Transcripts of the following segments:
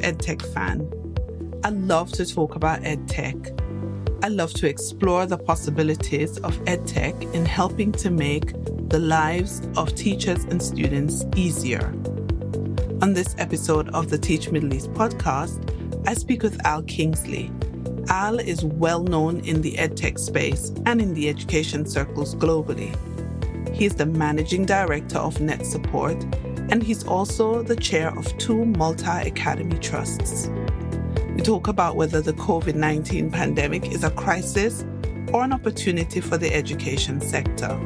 EdTech fan. I love to talk about EdTech. I love to explore the possibilities of EdTech in helping to make the lives of teachers and students easier. On this episode of the Teach Middle East podcast, I speak with Al Kingsley. Al is well known in the EdTech space and in the education circles globally. He is the Managing Director of NetSupport, and he's also the chair of 2 multi-academy trusts. We talk about whether the COVID-19 pandemic is a crisis or an opportunity for the education sector.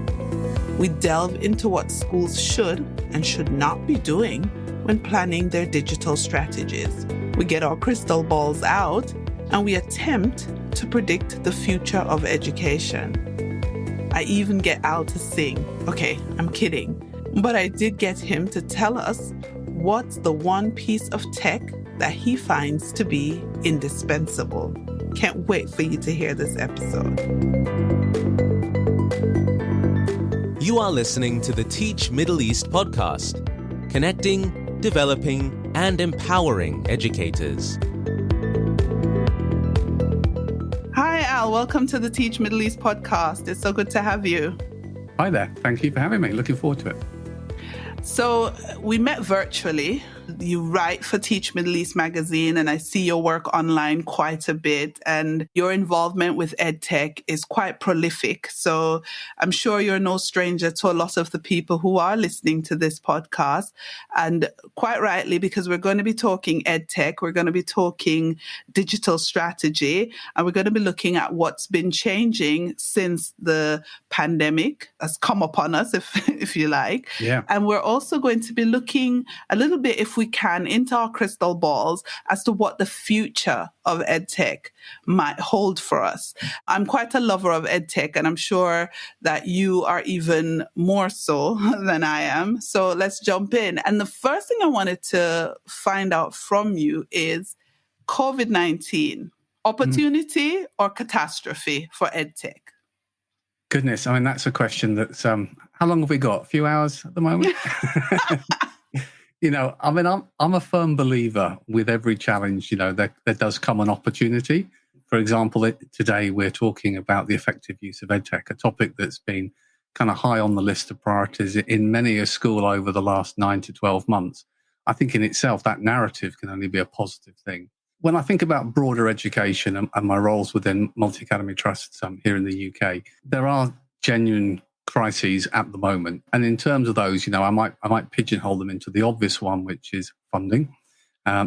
We delve into what schools should and should not be doing when planning their digital strategies. We get our crystal balls out and we attempt to predict the future of education. I even get Al to sing. Okay, I'm kidding. But I did get him to tell us what's the one piece of tech that he finds to be indispensable. Can't wait for you to hear this episode. You are listening to the Teach Middle East podcast, connecting, developing, and empowering educators. Hi, Al. Welcome to the Teach Middle East podcast. It's so good to have you. Hi there. Thank you for having me. Looking forward to it. So we met virtually. You write for Teach Middle East magazine, and I see your work online quite a bit, and your involvement with EdTech is quite prolific. So I'm sure you're no stranger to a lot of the people who are listening to this podcast, and quite rightly, because we're going to be talking EdTech, we're going to be talking digital strategy, and we're going to be looking at what's been changing since the pandemic has come upon us, if you like. Yeah. And we're also going to be looking a little bit, if we can, into our crystal balls as to what the future of EdTech might hold for us. I'm quite a lover of EdTech, and I'm sure that you are even more so than I am. So let's jump in. And the first thing I wanted to find out from you is COVID-19, opportunity or catastrophe for EdTech? Goodness, I mean, that's a question that's, how long have we got? A few hours at the moment? I'm a firm believer with every challenge, there does come an opportunity. For example, today we're talking about the effective use of EdTech, a topic that's been kind of high on the list of priorities in many a school over the last 9 to 12 months. I think in itself, that narrative can only be a positive thing. When I think about broader education and my roles within multi-academy trusts here in the UK, there are genuine crises at the moment. And in terms of those, I might pigeonhole them into the obvious one, which is funding,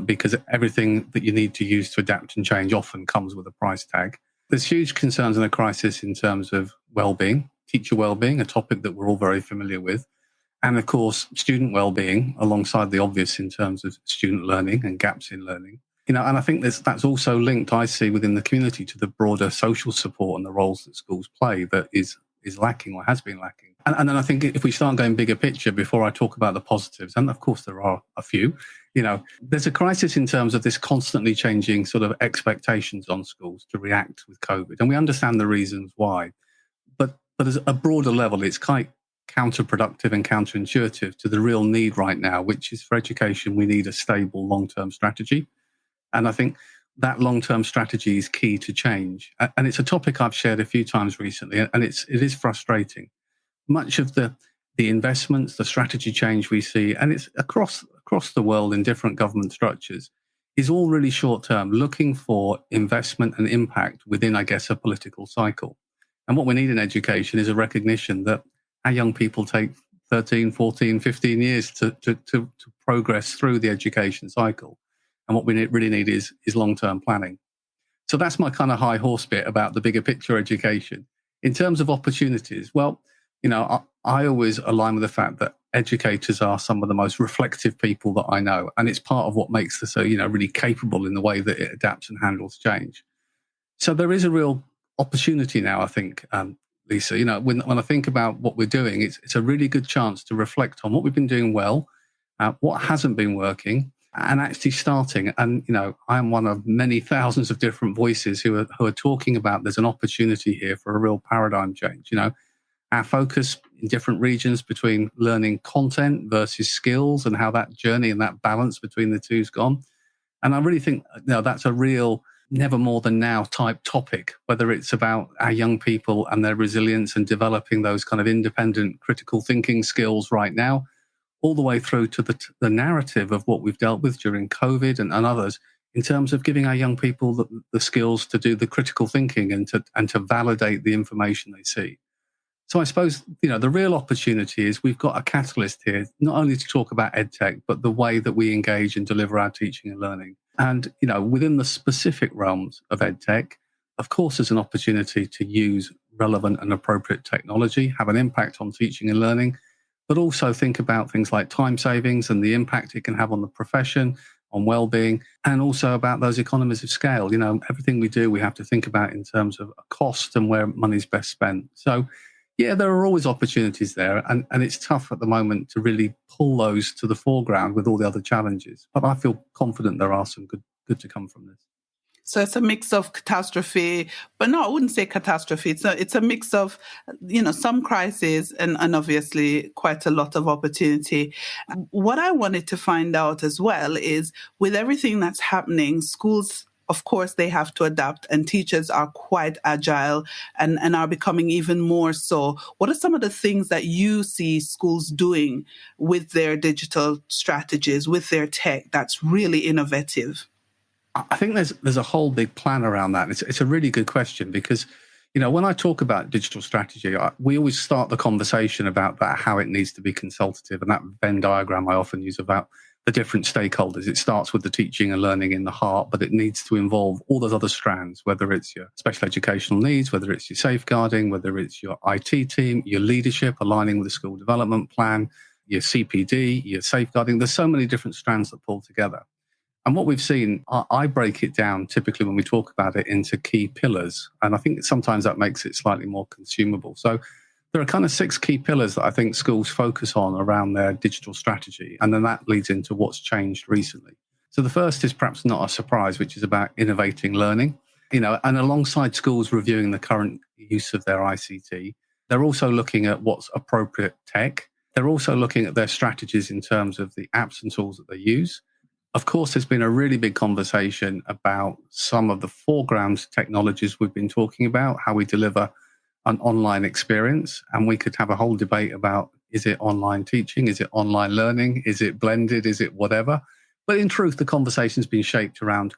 because everything that you need to use to adapt and change often comes with a price tag. There's huge concerns and a crisis in terms of well-being, teacher well-being, a topic that we're all very familiar with. And of course, student well-being, alongside the obvious in terms of student learning and gaps in learning. And I think that's also linked, I see, within the community to the broader social support and the roles that schools play that is lacking or has been lacking. And then I think if we start going bigger picture before I talk about the positives, and of course there are a few, there's a crisis in terms of this constantly changing sort of expectations on schools to react with COVID. And we understand the reasons why. But as a broader level, it's quite counterproductive and counterintuitive to the real need right now, which is for education, we need a stable long-term strategy. And I think that long-term strategy is key to change. And it's a topic I've shared a few times recently, and it is frustrating. Much of the investments, the strategy change we see, and it's across the world in different government structures, is all really short-term, looking for investment and impact within, I guess, a political cycle. And what we need in education is a recognition that our young people take 13, 14, 15 years to progress through the education cycle. And what we really need is long-term planning. So that's my kind of high horse bit about the bigger picture education. In terms of opportunities, well, I always align with the fact that educators are some of the most reflective people that I know. And it's part of what makes us so, really capable in the way that it adapts and handles change. So there is a real opportunity now, I think, Lisa. When I think about what we're doing, it's a really good chance to reflect on what we've been doing well, what hasn't been working, and actually starting. And, I am one of many thousands of different voices who are talking about there's an opportunity here for a real paradigm change. Our focus in different regions between learning content versus skills and how that journey and that balance between the two's gone. And I really think that's a real never more than now type topic, whether it's about our young people and their resilience and developing those kind of independent critical thinking skills right now, all the way through to the narrative of what we've dealt with during COVID and others, in terms of giving our young people the skills to do the critical thinking and to validate the information they see. So I suppose, the real opportunity is we've got a catalyst here, not only to talk about EdTech, but the way that we engage and deliver our teaching and learning. And, within the specific realms of EdTech, of course, there's an opportunity to use relevant and appropriate technology, have an impact on teaching and learning, but also think about things like time savings and the impact it can have on the profession, on well-being, and also about those economies of scale. Everything we do, we have to think about in terms of cost and where money's best spent. So, yeah, there are always opportunities there, and it's tough at the moment to really pull those to the foreground with all the other challenges. But I feel confident there are some good to come from this. So it's a mix of catastrophe, but no, I wouldn't say catastrophe. It's a mix of, some crises and obviously quite a lot of opportunity. What I wanted to find out as well is, with everything that's happening, schools, of course, they have to adapt, and teachers are quite agile and are becoming even more so. What are some of the things that you see schools doing with their digital strategies, with their tech, that's really innovative? I think there's a whole big plan around that. It's a really good question because, when I talk about digital strategy, we always start the conversation about that, how it needs to be consultative, and that Venn diagram I often use about the different stakeholders. It starts with the teaching and learning in the heart, but it needs to involve all those other strands, whether it's your special educational needs, whether it's your safeguarding, whether it's your IT team, your leadership, aligning with the school development plan, your CPD, your safeguarding. There's so many different strands that pull together. And what we've seen, I break it down typically when we talk about it into key pillars. And I think sometimes that makes it slightly more consumable. So there are kind of 6 key pillars that I think schools focus on around their digital strategy. And then that leads into what's changed recently. So the first is perhaps not a surprise, which is about innovating learning. And alongside schools reviewing the current use of their ICT, they're also looking at what's appropriate tech. They're also looking at their strategies in terms of the apps and tools that they use. Of course, there's been a really big conversation about some of the foreground technologies we've been talking about, how we deliver an online experience. And we could have a whole debate about, is it online teaching? Is it online learning? Is it blended? Is it whatever? But in truth, the conversation's been shaped around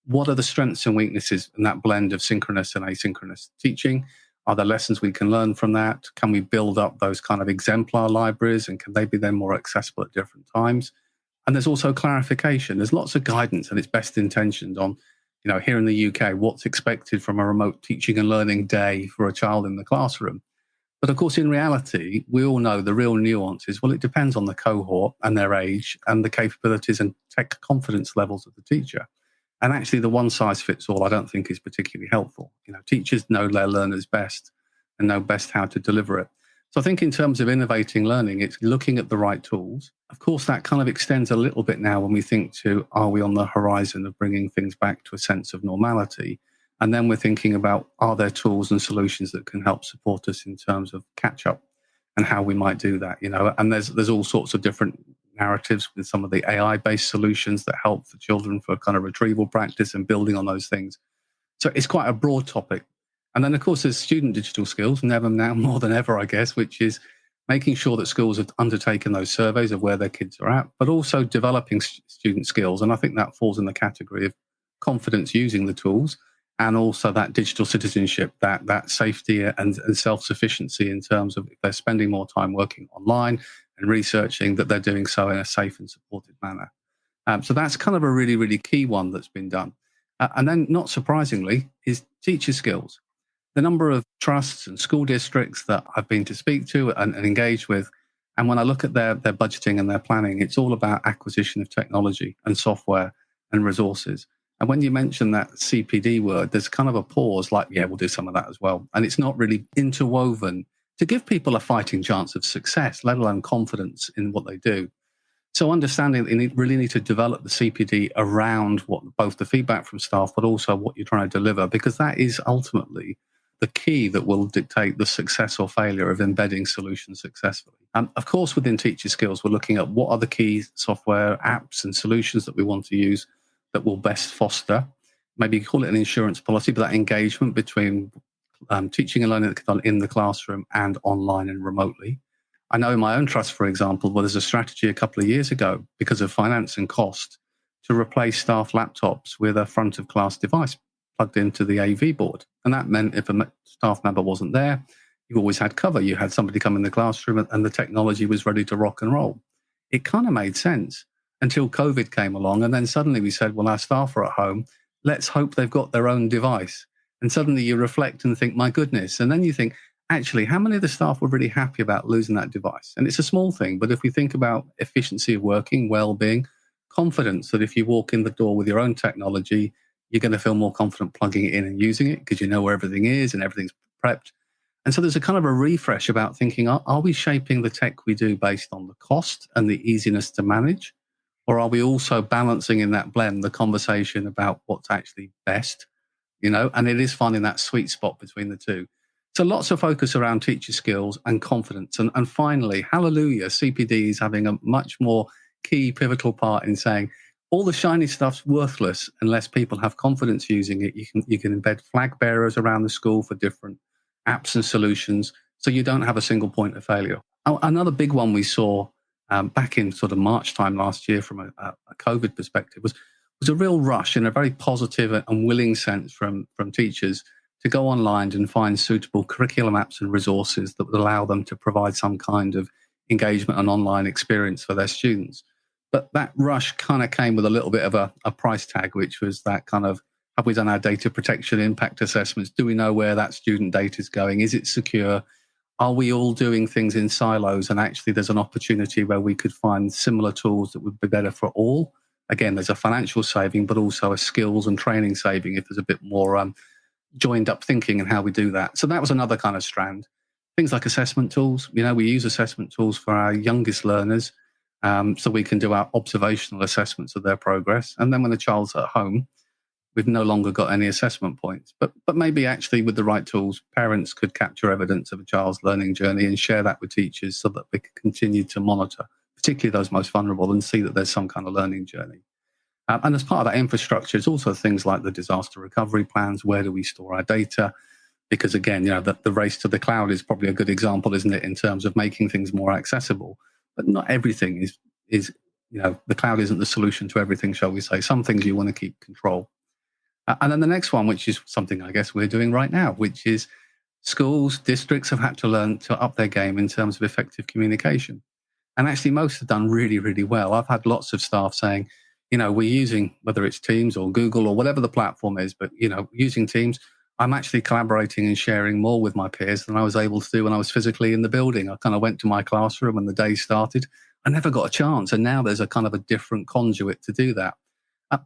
what are the strengths and weaknesses in that blend of synchronous and asynchronous teaching? Are there lessons we can learn from that? Can we build up those kind of exemplar libraries, and can they be then more accessible at different times? And there's also clarification. There's lots of guidance, and it's best intentioned on, here in the UK, what's expected from a remote teaching and learning day for a child in the classroom. But of course, in reality, we all know the real nuance is, it depends on the cohort and their age and the capabilities and tech confidence levels of the teacher. And actually, the one size fits all, I don't think is particularly helpful. Teachers know their learners best and know best how to deliver it. So I think in terms of innovating learning, it's looking at the right tools. Of course, that kind of extends a little bit now when we think to, are we on the horizon of bringing things back to a sense of normality? And then we're thinking about, are there tools and solutions that can help support us in terms of catch up and how we might do that? And there's all sorts of different narratives with some of the AI-based solutions that help for children for kind of retrieval practice and building on those things. So it's quite a broad topic. And then, of course, there's student digital skills, never now more than ever, I guess, which is making sure that schools have undertaken those surveys of where their kids are at, but also developing student skills. And I think that falls in the category of confidence using the tools, and also that digital citizenship, that safety and self-sufficiency in terms of, if they're spending more time working online and researching, that they're doing so in a safe and supported manner. So that's kind of a really, really key one that's been done. And then, not surprisingly, is teacher skills. The number of trusts and school districts that I've been to speak to and engage with, and when I look at their budgeting and their planning, it's all about acquisition of technology and software and resources. And when you mention that CPD word, there's kind of a pause, like, yeah, we'll do some of that as well. And it's not really interwoven to give people a fighting chance of success, let alone confidence in what they do. So understanding that you really need to develop the CPD around what both the feedback from staff, but also what you're trying to deliver, because that is ultimately the key that will dictate the success or failure of embedding solutions successfully. And of course, within teacher skills, we're looking at what are the key software, apps and solutions that we want to use, that will best foster, maybe call it an insurance policy, but that engagement between teaching and learning in the classroom and online and remotely. I know in my own trust, for example, there's a strategy a couple of years ago because of finance and cost to replace staff laptops with a front of class device plugged into the AV board. And that meant if a staff member wasn't there, you always had cover. You had somebody come in the classroom and the technology was ready to rock and roll. It kind of made sense until COVID came along. And then suddenly we said, well, our staff are at home. Let's hope they've got their own device. And suddenly you reflect and think, my goodness. And then you think, actually, how many of the staff were really happy about losing that device? And it's a small thing, but if we think about efficiency of working, well-being, confidence that if you walk in the door with your own technology, you're going to feel more confident plugging it in and using it because you know where everything is and everything's prepped. And so there's a kind of a refresh about thinking, are we shaping the tech we do based on the cost and the easiness to manage? Or are we also balancing in that blend the conversation about what's actually best? And it is finding that sweet spot between the two. So lots of focus around teacher skills and confidence. And finally, hallelujah, CPD is having a much more key pivotal part in saying all the shiny stuff's worthless unless people have confidence using it. You can embed flag bearers around the school for different apps and solutions so you don't have a single point of failure. Another big one we saw back in sort of March time last year from a COVID perspective was a real rush in a very positive and willing sense from teachers to go online and find suitable curriculum apps and resources that would allow them to provide some kind of engagement and online experience for their students. But that rush kind of came with a little bit of a price tag, which was that kind of, have we done our data protection impact assessments? Do we know where that student data is going? Is it secure? Are we all doing things in silos? And actually there's an opportunity where we could find similar tools that would be better for all. Again, there's a financial saving, but also a skills and training saving if there's a bit more joined up thinking and how we do that. So that was another kind of strand. Things like assessment tools. We use assessment tools for our youngest learners so we can do our observational assessments of their progress. And then when the child's at home, we've no longer got any assessment points. But maybe actually with the right tools, parents could capture evidence of a child's learning journey and share that with teachers so that we can continue to monitor, particularly those most vulnerable, and see that there's some kind of learning journey. And as part of that infrastructure, it's also things like the disaster recovery plans. Where do we store our data? Because again, the race to the cloud is probably a good example, isn't it, in terms of making things more accessible. But not everything is the cloud isn't the solution to everything, shall we say. Some things you want to keep control. And then the next one, which is something I guess we're doing right now, which is schools, districts have had to learn to up their game in terms of effective communication. And actually most have done really, really well. I've had lots of staff saying, we're using, whether it's Teams or Google or whatever the platform is, but, using Teams, I'm actually collaborating and sharing more with my peers than I was able to do when I was physically in the building. I kind of went to my classroom when the day started. I never got a chance. And now there's a kind of a different conduit to do that.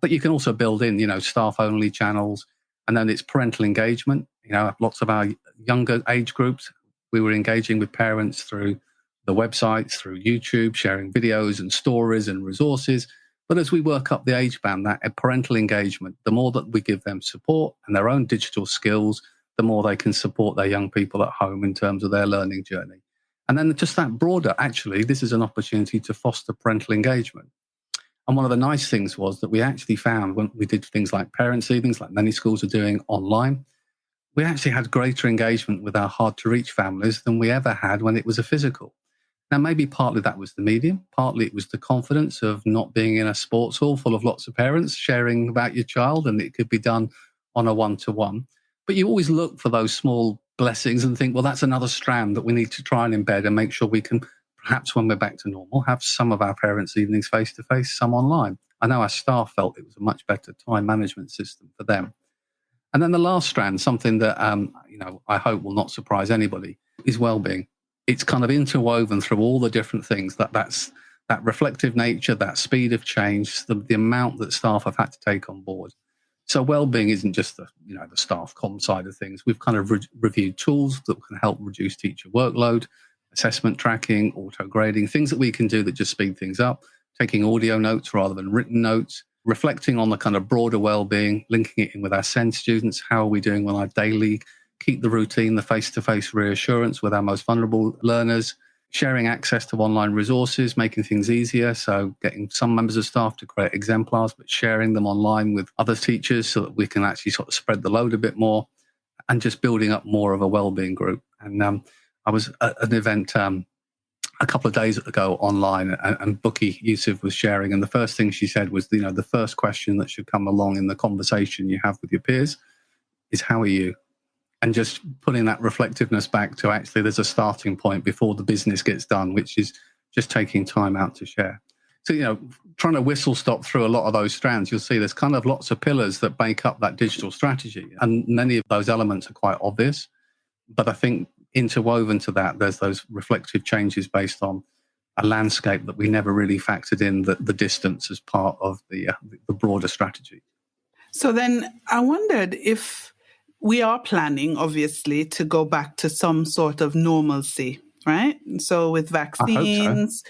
But you can also build in, staff-only channels. And then it's parental engagement. Lots of our younger age groups, we were engaging with parents through the websites, through YouTube, sharing videos and stories and resources. But as we work up the age band, that parental engagement, the more that we give them support and their own digital skills, the more they can support their young people at home in terms of their learning journey. And then just that broader, actually, this is an opportunity to foster parental engagement. And one of the nice things was that we actually found when we did things like parents' evenings, like many schools are doing online, we actually had greater engagement with our hard-to-reach families than we ever had when it was a physical. Now, maybe partly that was the medium, partly it was the confidence of not being in a sports hall full of lots of parents sharing about your child, and it could be done on a one-to-one. But you always look for those small blessings and think, well, that's another strand that we need to try and embed and make sure we can, perhaps when we're back to normal, have some of our parents' evenings face-to-face, some online. I know our staff felt it was a much better time management system for them. And then the last strand, something that I hope will not surprise anybody, is well-being. It's kind of interwoven through all the different things that's that reflective nature, that speed of change, the amount that staff have had to take on board. So well-being isn't just the staff comm side of things. We've kind of reviewed tools that can help reduce teacher workload, assessment tracking, auto-grading, things that we can do that just speed things up, taking audio notes rather than written notes, reflecting on the kind of broader well-being, linking it in with our SEND students. How are we doing on our daily, keep the routine, the face-to-face reassurance with our most vulnerable learners, sharing access to online resources, making things easier. So getting some members of staff to create exemplars, but sharing them online with other teachers so that we can actually sort of spread the load a bit more, and just building up more of a wellbeing group. And I was at an event a couple of days ago online, and Buki Yusuf was sharing, and the first thing she said was, the first question that should come along in the conversation you have with your peers is, how are you? And just putting that reflectiveness back to actually there's a starting point before the business gets done, which is just taking time out to share. So, trying to whistle stop through a lot of those strands, you'll see there's kind of lots of pillars that make up that digital strategy. And many of those elements are quite obvious. But I think interwoven to that, there's those reflective changes based on a landscape that we never really factored in, the distance as part of the broader strategy. So then I wondered if we are planning, obviously, to go back to some sort of normalcy, right? So with vaccines,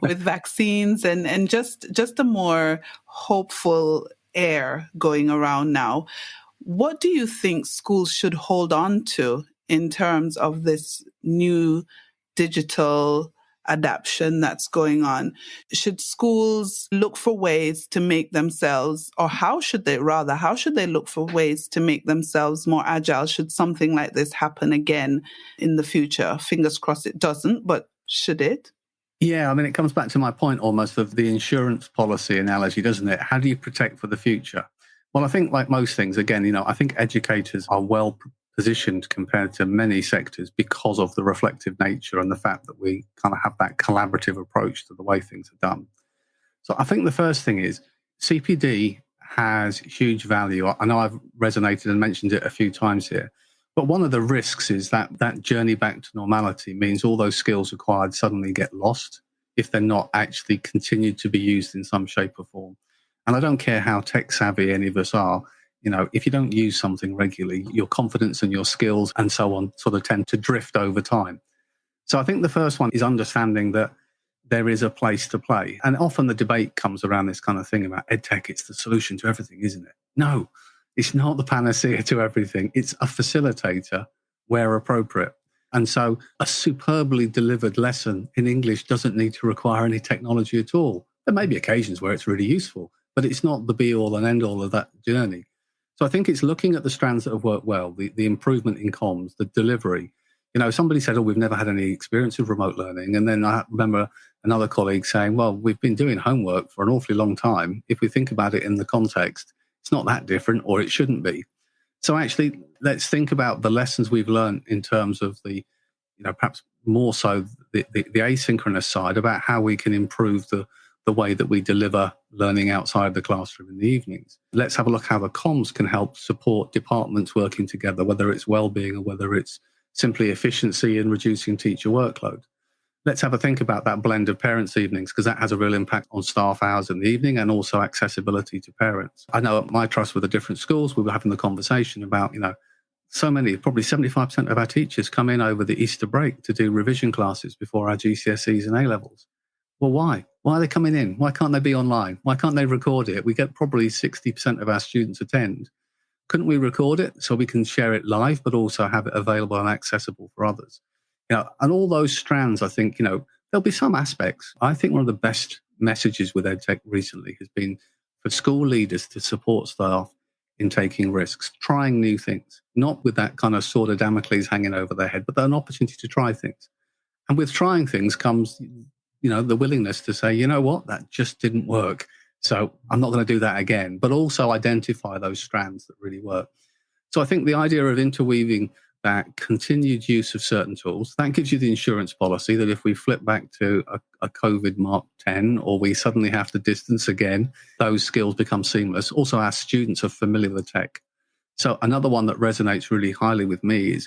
with vaccines and just a more hopeful air going around now, what do you think schools should hold on to in terms of this new digital adaptation that's going on? Should schools look for ways to make themselves, or how should they look for ways to make themselves more agile should something like this happen again in the future? Fingers crossed it doesn't, but should it? Yeah, I mean, it comes back to my point almost of the insurance policy analogy, doesn't it? How do you protect for the future? Well, I think like most things, again, I think educators are well positioned compared to many sectors because of the reflective nature and the fact that we kind of have that collaborative approach to the way things are done. So I think the first thing is CPD has huge value. I know I've resonated and mentioned it a few times here, but one of the risks is that journey back to normality means all those skills acquired suddenly get lost if they're not actually continued to be used in some shape or form. And I don't care how tech savvy any of us are, if you don't use something regularly, your confidence and your skills and so on sort of tend to drift over time. So I think the first one is understanding that there is a place to play. And often the debate comes around this kind of thing about EdTech, it's the solution to everything, isn't it? No, it's not the panacea to everything. It's a facilitator where appropriate. And so a superbly delivered lesson in English doesn't need to require any technology at all. There may be occasions where it's really useful, but it's not the be-all and end-all of that journey. So I think it's looking at the strands that have worked well, the improvement in comms, the delivery. Somebody said, we've never had any experience of remote learning. And then I remember another colleague saying, well, we've been doing homework for an awfully long time. If we think about it in the context, it's not that different, or it shouldn't be. So actually, let's think about the lessons we've learned in terms of the, perhaps more so the asynchronous side about how we can improve the way that we deliver learning outside the classroom in the evenings. Let's have a look how the comms can help support departments working together, whether it's well-being or whether it's simply efficiency in reducing teacher workload. Let's have a think about that blend of parents' evenings, because that has a real impact on staff hours in the evening and also accessibility to parents. I know at my trust with the different schools, we were having the conversation about, so many, probably 75% of our teachers come in over the Easter break to do revision classes before our GCSEs and A-levels. Well, why? Why are they coming in? Why can't they be online? Why can't they record it? We get probably 60% of our students attend. Couldn't we record it so we can share it live, but also have it available and accessible for others? And all those strands, I think, there'll be some aspects. I think one of the best messages with EdTech recently has been for school leaders to support staff in taking risks, trying new things, not with that kind of sword of Damocles hanging over their head, but an opportunity to try things. And with trying things comes the willingness to say, what, that just didn't work. So I'm not going to do that again, but also identify those strands that really work. So I think the idea of interweaving that continued use of certain tools, that gives you the insurance policy that if we flip back to a COVID Mark 10 or we suddenly have to distance again, those skills become seamless. Also, our students are familiar with tech. So another one that resonates really highly with me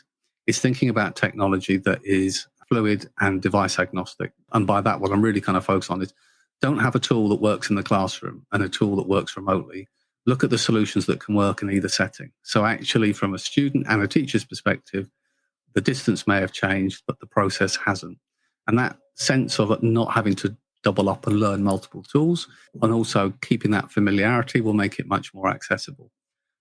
is thinking about technology that is fluid and device agnostic. And by that, what I'm really kind of focused on is don't have a tool that works in the classroom and a tool that works remotely. Look at the solutions that can work in either setting. So actually, from a student and a teacher's perspective, the distance may have changed, but the process hasn't. And that sense of not having to double up and learn multiple tools and also keeping that familiarity will make it much more accessible.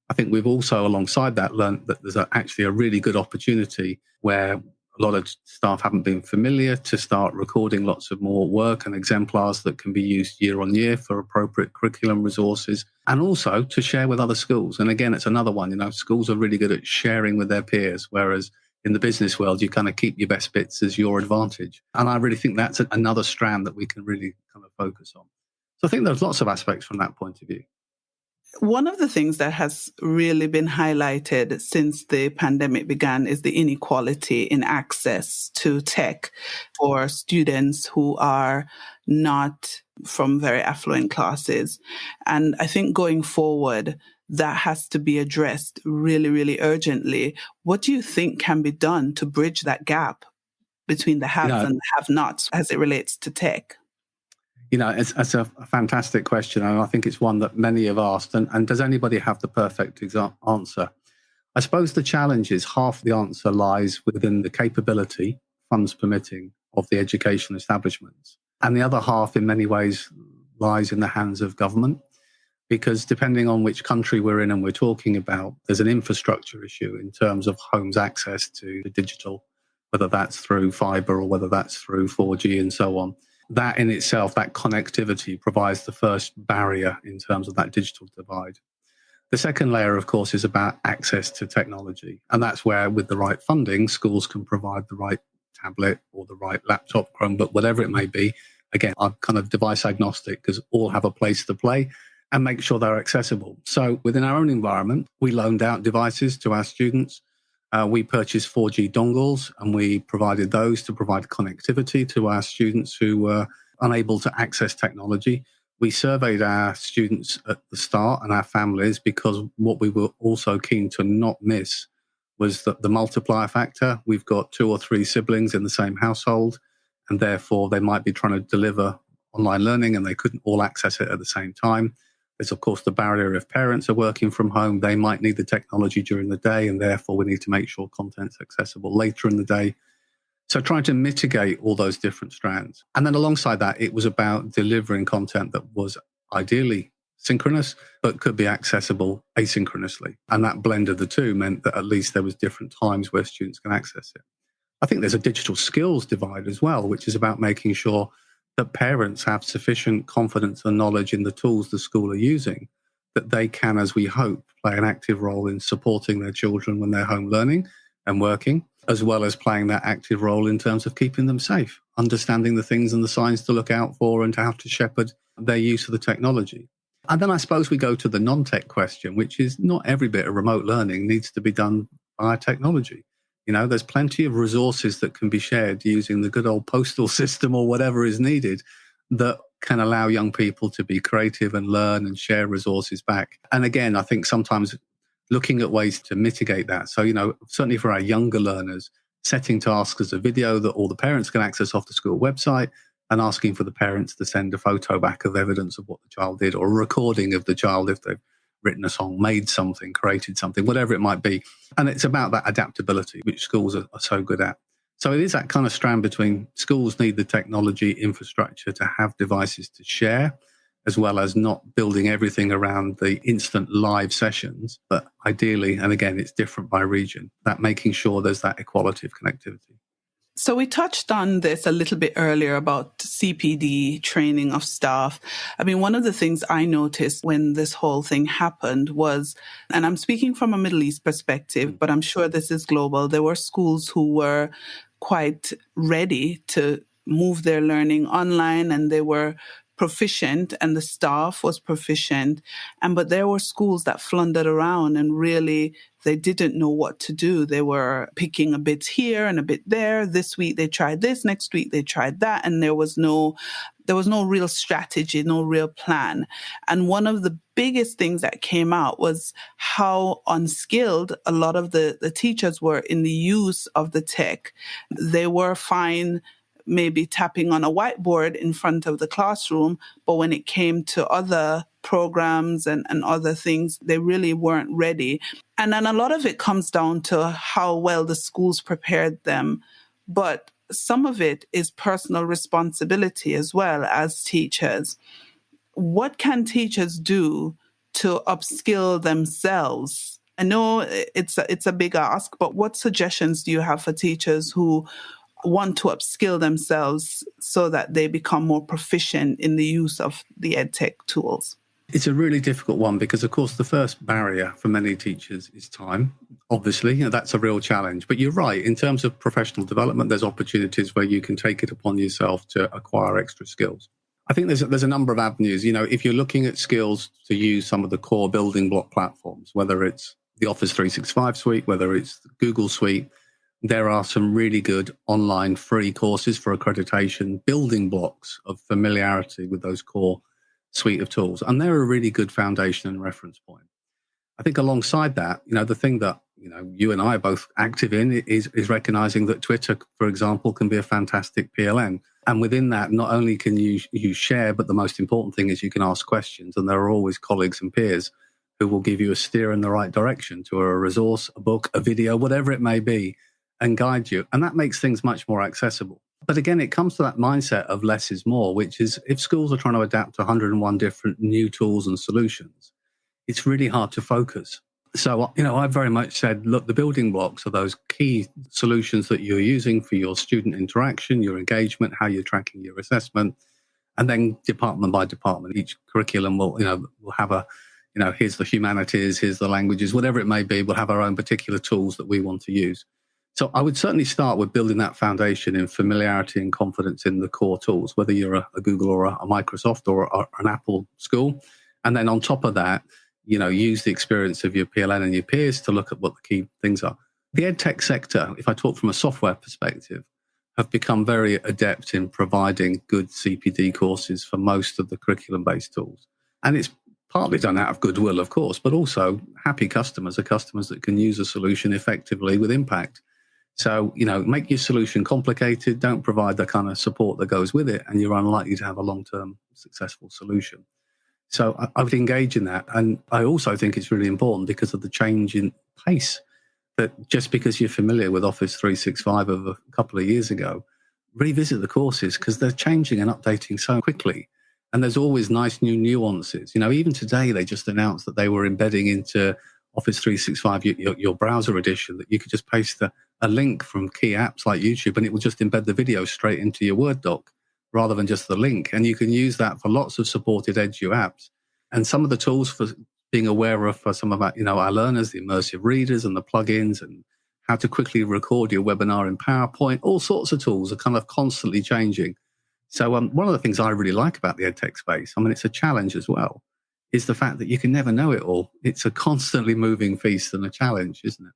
I think we've also, alongside that, learned that there's actually a really good opportunity where A lot of staff haven't been familiar to start recording lots of more work and exemplars that can be used year on year for appropriate curriculum resources, and also to share with other schools. And again, it's another one, schools are really good at sharing with their peers, whereas in the business world, you kind of keep your best bits as your advantage. And I really think that's another strand that we can really kind of focus on. So I think there's lots of aspects from that point of view. One of the things that has really been highlighted since the pandemic began is the inequality in access to tech for students who are not from very affluent classes. And I think going forward, that has to be addressed really, really urgently. What do you think can be done to bridge that gap between the haves and the have-nots as it relates to tech? It's a fantastic question, and I think it's one that many have asked. And does anybody have the perfect answer? I suppose the challenge is half the answer lies within the capability, funds permitting, of the education establishments. And the other half, in many ways, lies in the hands of government. Because depending on which country we're in and we're talking about, there's an infrastructure issue in terms of homes' access to the digital, whether that's through fibre or whether that's through 4G and so on. That in itself, that connectivity provides the first barrier in terms of that digital divide. The second layer, of course, is about access to technology. And that's where, with the right funding, schools can provide the right tablet or the right laptop, Chromebook, whatever it may be. Again, I'm kind of device agnostic because all have a place to play, and make sure they're accessible. So within our own environment, we loaned out devices to our students. We purchased 4G dongles, and we provided those to provide connectivity to our students who were unable to access technology. We surveyed our students at the start and our families, because what we were also keen to not miss was the multiplier factor. We've got 2 or 3 siblings in the same household, and therefore they might be trying to deliver online learning and they couldn't all access it at the same time. There's, of course, the barrier if parents are working from home. They might need the technology during the day, and therefore we need to make sure content's accessible later in the day. So trying to mitigate all those different strands. And then alongside that, it was about delivering content that was ideally synchronous, but could be accessible asynchronously. And that blend of the two meant that at least there was different times where students can access it. I think there's a digital skills divide as well, which is about making sure that parents have sufficient confidence and knowledge in the tools the school are using, that they can, as we hope, play an active role in supporting their children when they're home learning and working, as well as playing that active role in terms of keeping them safe, understanding the things and the signs to look out for and to how to shepherd their use of the technology. And then I suppose we go to the non-tech question, which is not every bit of remote learning needs to be done via technology. There's plenty of resources that can be shared using the good old postal system or whatever is needed that can allow young people to be creative and learn and share resources back. And again, I think sometimes looking at ways to mitigate that. So, certainly for our younger learners, setting tasks as a video that all the parents can access off the school website, and asking for the parents to send a photo back of evidence of what the child did, or a recording of the child if they've written a song, made something, created something, whatever it might be. And it's about that adaptability, which schools are so good at. So it is that kind of strand between schools need the technology infrastructure to have devices to share, as well as not building everything around the instant live sessions. But ideally, and again, it's different by region, that making sure there's that equality of connectivity. So we touched on this a little bit earlier about CPD, training of staff. I mean, one of the things I noticed when this whole thing happened was, and I'm speaking from a Middle East perspective, but I'm sure this is global, there were schools who were quite ready to move their learning online, and they were proficient and the staff was proficient. But there were schools that floundered around and really they didn't know what to do. They were picking a bit here and a bit there. This week they tried this, next week they tried that. And there was no real strategy, no real plan. And one of the biggest things that came out was how unskilled a lot of the teachers were in the use of the tech. They were fine maybe tapping on a whiteboard in front of the classroom, but when it came to other programs and other things, they really weren't ready. And then a lot of it comes down to how well the schools prepared them. But some of it is personal responsibility as well as teachers. What can teachers do to upskill themselves I know it's a big ask, but what suggestions do you have for teachers who want to upskill themselves so that they become more proficient in the use of the EdTech tools? It's a really difficult one because, of course, the first barrier for many teachers is time. Obviously, that's a real challenge. But you're right. In terms of professional development, there's opportunities where you can take it upon yourself to acquire extra skills. I think there's a number of avenues. If you're looking at skills to use some of the core building block platforms, whether it's the Office 365 suite, whether it's the Google suite, there are some really good online free courses for accreditation, building blocks of familiarity with those core suite of tools. And they're a really good foundation and reference point. I think alongside that, the thing that, you and I are both active in is recognizing that Twitter, for example, can be a fantastic PLN. And within that, not only can you share, but the most important thing is you can ask questions. And there are always colleagues and peers who will give you a steer in the right direction to a resource, a book, a video, whatever it may be, and guide you. And that makes things much more accessible. But again, it comes to that mindset of less is more, which is if schools are trying to adapt to 101 different new tools and solutions, it's really hard to focus. So, I've very much said, look, the building blocks are those key solutions that you're using for your student interaction, your engagement, how you're tracking your assessment, and then department by department, each curriculum will have a, here's the humanities, here's the languages, whatever it may be, we'll have our own particular tools that we want to use. So I would certainly start with building that foundation in familiarity and confidence in the core tools, whether you're a Google or a Microsoft or an Apple school. And then on top of that, use the experience of your PLN and your peers to look at what the key things are. The EdTech sector, if I talk from a software perspective, have become very adept in providing good CPD courses for most of the curriculum-based tools. And it's partly done out of goodwill, of course, but also happy customers are customers that can use a solution effectively with impact. So, make your solution complicated, don't provide the kind of support that goes with it, and you're unlikely to have a long-term successful solution. So I would engage in that. And I also think it's really important because of the change in pace, that just because you're familiar with Office 365 of a couple of years ago, revisit the courses because they're changing and updating so quickly. And there's always nice new nuances. Even today, they just announced that they were embedding into Office 365, your browser edition, that you could just paste a link from key apps like YouTube and it will just embed the video straight into your Word doc rather than just the link. And you can use that for lots of supported Edu apps. And some of the tools for being aware of for some of our, our learners, the immersive readers and the plugins and how to quickly record your webinar in PowerPoint, all sorts of tools are kind of constantly changing. So one of the things I really like about the EdTech space, it's a challenge as well, is the fact that you can never know it all. It's a constantly moving feast and a challenge, isn't it?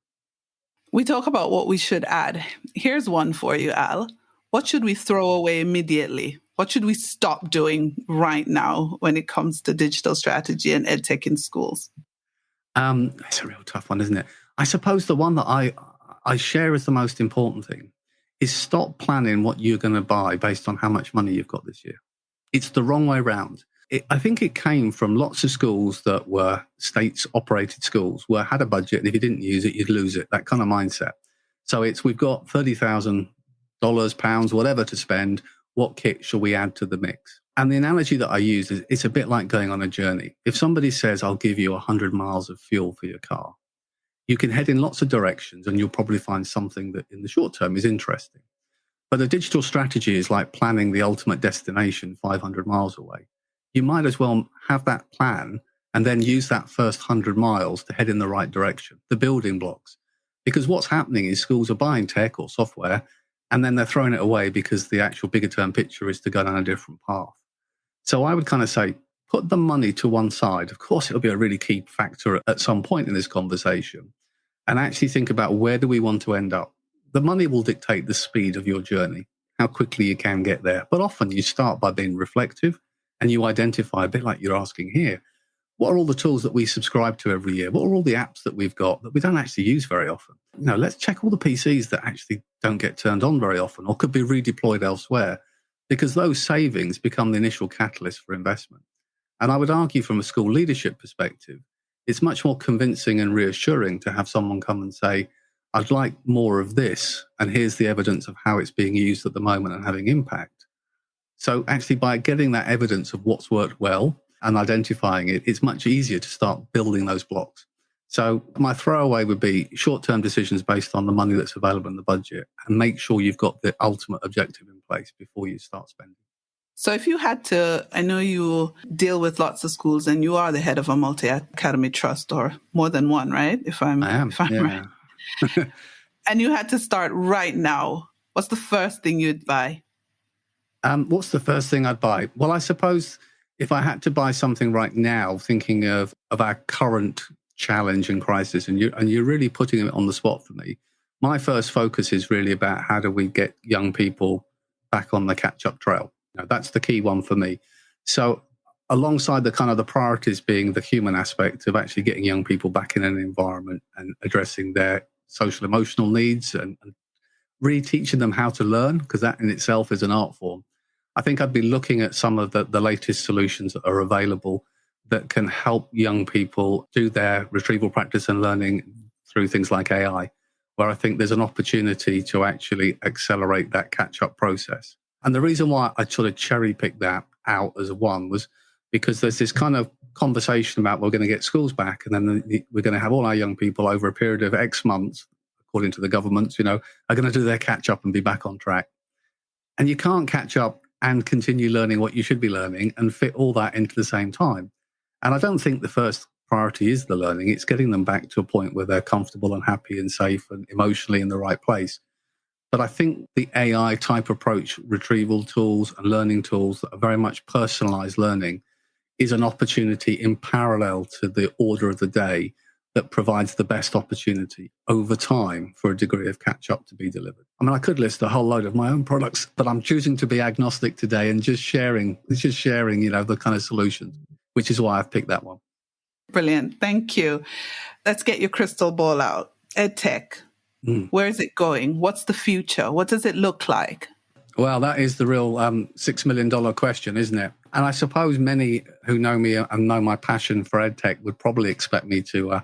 We talk about what we should add. Here's one for you, Al. What should we throw away immediately? What should we stop doing right now when it comes to digital strategy and EdTech in schools? It's a real tough one, isn't it? I suppose the one that I share as the most important thing is stop planning what you're going to buy based on how much money you've got this year. It's the wrong way round. I think it came from lots of schools that were states-operated schools where had a budget, and if you didn't use it, you'd lose it, that kind of mindset. So we've got $30,000, pounds, whatever to spend. What kit shall we add to the mix? And the analogy that I use is it's a bit like going on a journey. If somebody says, I'll give you 100 miles of fuel for your car, you can head in lots of directions and you'll probably find something that in the short term is interesting. But a digital strategy is like planning the ultimate destination 500 miles away. You might as well have that plan and then use that first 100 miles to head in the right direction, the building blocks. Because what's happening is schools are buying tech or software and then they're throwing it away because the actual bigger term picture is to go down a different path. So I would kind of say, put the money to one side. Of course, it'll be a really key factor at some point in this conversation. And actually think about where do we want to end up? The money will dictate the speed of your journey, how quickly you can get there. But often you start by being reflective and you identify, a bit like you're asking here, what are all the tools that we subscribe to every year? What are all the apps that we've got that we don't actually use very often? Let's check all the PCs that actually don't get turned on very often or could be redeployed elsewhere, because those savings become the initial catalyst for investment. And I would argue from a school leadership perspective, it's much more convincing and reassuring to have someone come and say, I'd like more of this, and here's the evidence of how it's being used at the moment and having impact. So actually, by getting that evidence of what's worked well and identifying it, it's much easier to start building those blocks. So my throwaway would be short-term decisions based on the money that's available in the budget, and make sure you've got the ultimate objective in place before you start spending. So if you had to, I know you deal with lots of schools and you are the head of a multi-academy trust, or more than one, right? If I'm right. And you had to start right now, what's the first thing you'd buy? What's the first thing I'd buy? Well, I suppose if I had to buy something right now, thinking of our current challenge and crisis, and you're really putting it on the spot for me, my first focus is really about how do we get young people back on the catch-up trail. That's the key one for me. So alongside the kind of the priorities being the human aspect of actually getting young people back in an environment and addressing their social emotional needs and really teaching them how to learn, because that in itself is an art form. I think I'd be looking at some of the latest solutions that are available that can help young people do their retrieval practice and learning through things like AI, where I think there's an opportunity to actually accelerate that catch-up process. And the reason why I sort of cherry-picked that out as one was because there's this kind of conversation about we're going to get schools back, and then we're going to have all our young people over a period of X months, according to the governments, are going to do their catch-up and be back on track. And you can't catch up and continue learning what you should be learning and fit all that into the same time. And I don't think the first priority is the learning. It's getting them back to a point where they're comfortable and happy and safe and emotionally in the right place. But I think the AI type approach, retrieval tools and learning tools that are very much personalized learning, is an opportunity in parallel to the order of the day that provides the best opportunity over time for a degree of catch-up to be delivered. I mean, I could list a whole load of my own products, but I'm choosing to be agnostic today and just sharing, the kind of solutions, which is why I've picked that one. Brilliant. Thank you. Let's get your crystal ball out. EdTech. Where is it going? What's the future? What does it look like? Well, that is the real $6 million question, isn't it? And I suppose many who know me and know my passion for EdTech would probably expect me to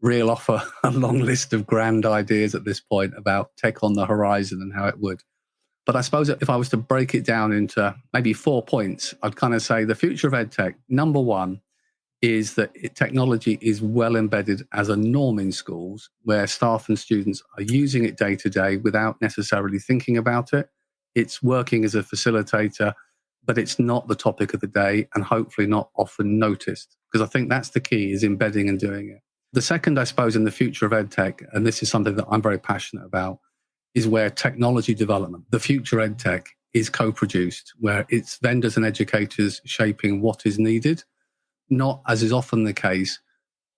reel off a long list of grand ideas at this point about tech on the horizon and how it would. But I suppose if I was to break it down into maybe 4 points, I'd kind of say the future of EdTech, number one, is that technology is well embedded as a norm in schools where staff and students are using it day to day without necessarily thinking about it. It's working as a facilitator, but it's not the topic of the day and hopefully not often noticed, because I think that's the key, is embedding and doing it. The second, I suppose, in the future of EdTech, and this is something that I'm very passionate about, is where technology development, the future EdTech, is co-produced, where it's vendors and educators shaping what is needed, not, as is often the case,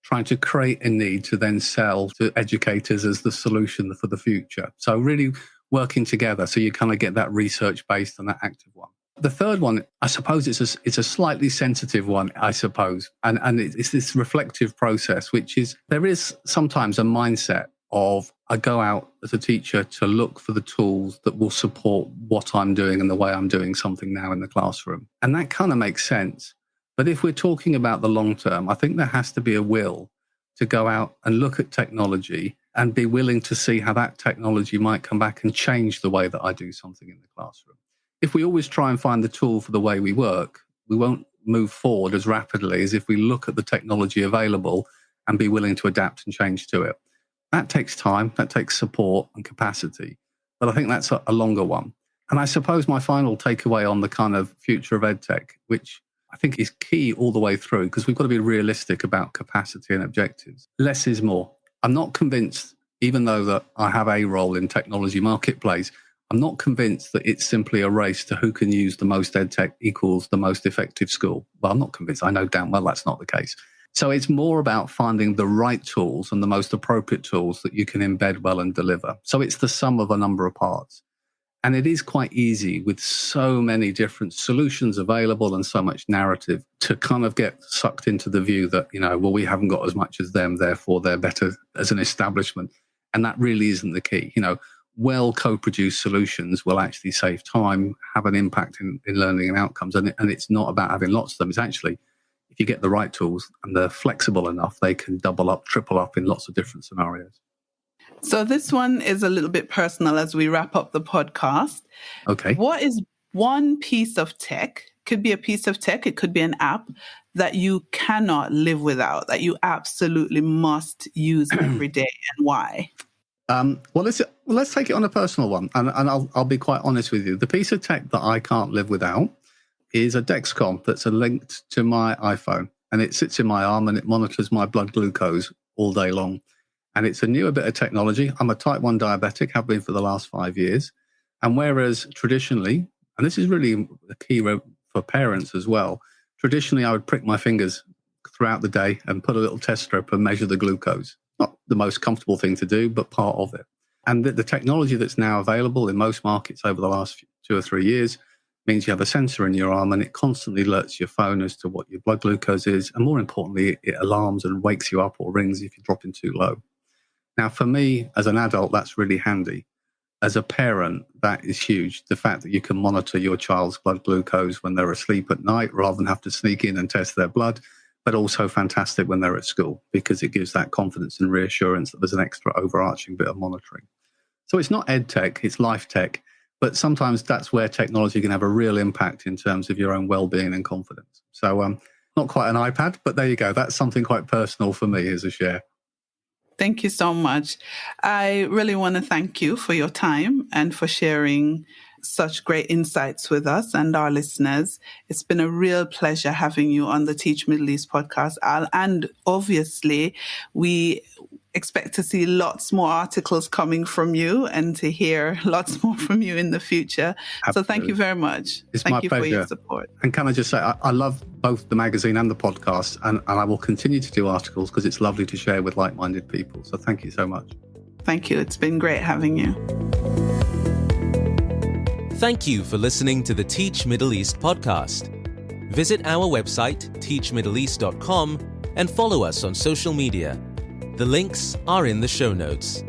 trying to create a need to then sell to educators as the solution for the future. So really working together so you kind of get that research-based and that active one. The third one, I suppose it's a slightly sensitive one, I suppose, and it's this reflective process, which is there is sometimes a mindset of I go out as a teacher to look for the tools that will support what I'm doing and the way I'm doing something now in the classroom. And that kind of makes sense. But if we're talking about the long term, I think there has to be a will to go out and look at technology and be willing to see how that technology might come back and change the way that I do something in the classroom. If we always try and find the tool for the way we work, we won't move forward as rapidly as if we look at the technology available and be willing to adapt and change to it. That takes time, that takes support and capacity. But I think that's a longer one. And I suppose my final takeaway on the kind of future of EdTech, which I think is key all the way through, because we've got to be realistic about capacity and objectives. Less is more. I'm not convinced, even though that I have a role in technology marketplace, I'm not convinced that it's simply a race to who can use the most EdTech equals the most effective school. Well, I'm not convinced. I know damn well that's not the case. So it's more about finding the right tools and the most appropriate tools that you can embed well and deliver. So it's the sum of a number of parts. And it is quite easy with so many different solutions available and so much narrative to kind of get sucked into the view that, we haven't got as much as them, therefore they're better as an establishment. And that really isn't the key. Well co-produced solutions will actually save time, have an impact in learning and outcomes. And it's not about having lots of them. It's actually, if you get the right tools and they're flexible enough, they can double up, triple up in lots of different scenarios. So this one is a little bit personal as we wrap up the podcast. Okay. What is one piece of tech could be a piece of tech, it could be an app that you cannot live without, that you absolutely must use every day, and why? Well, let's take it on a personal one, and I'll be quite honest with you. The piece of tech that I can't live without is a Dexcom that's linked to my iPhone, and it sits in my arm and it monitors my blood glucose all day long. And it's a newer bit of technology. I'm a type 1 diabetic, have been for the last 5 years. And whereas traditionally, and this is really a key for parents as well, traditionally I would prick my fingers throughout the day and put a little test strip and measure the glucose. Not the most comfortable thing to do, but part of it. And the technology that's now available in most markets over the last 2 or 3 years means you have a sensor in your arm and it constantly alerts your phone as to what your blood glucose is. And more importantly, it alarms and wakes you up or rings if you're dropping too low. Now, for me, as an adult, that's really handy. As a parent, that is huge. The fact that you can monitor your child's blood glucose when they're asleep at night rather than have to sneak in and test their blood, but also fantastic when they're at school because it gives that confidence and reassurance that there's an extra overarching bit of monitoring. So it's not EdTech, it's life tech, but sometimes that's where technology can have a real impact in terms of your own well-being and confidence. So not quite an iPad, but there you go. That's something quite personal for me as a share. Thank you so much. I really want to thank you for your time and for sharing such great insights with us and our listeners. It's been a real pleasure having you on the Teach Middle East podcast, Al. And obviously, we expect to see lots more articles coming from you and to hear lots more from you in the future. Absolutely. So thank you very much. Thank you for your support. And can I just say, I love both the magazine and the podcast, and I will continue to do articles because it's lovely to share with like-minded people. So thank you so much. Thank you. It's been great having you. Thank you for listening to the Teach Middle East podcast. Visit our website, teachmiddleeast.com, and follow us on social media. The links are in the show notes.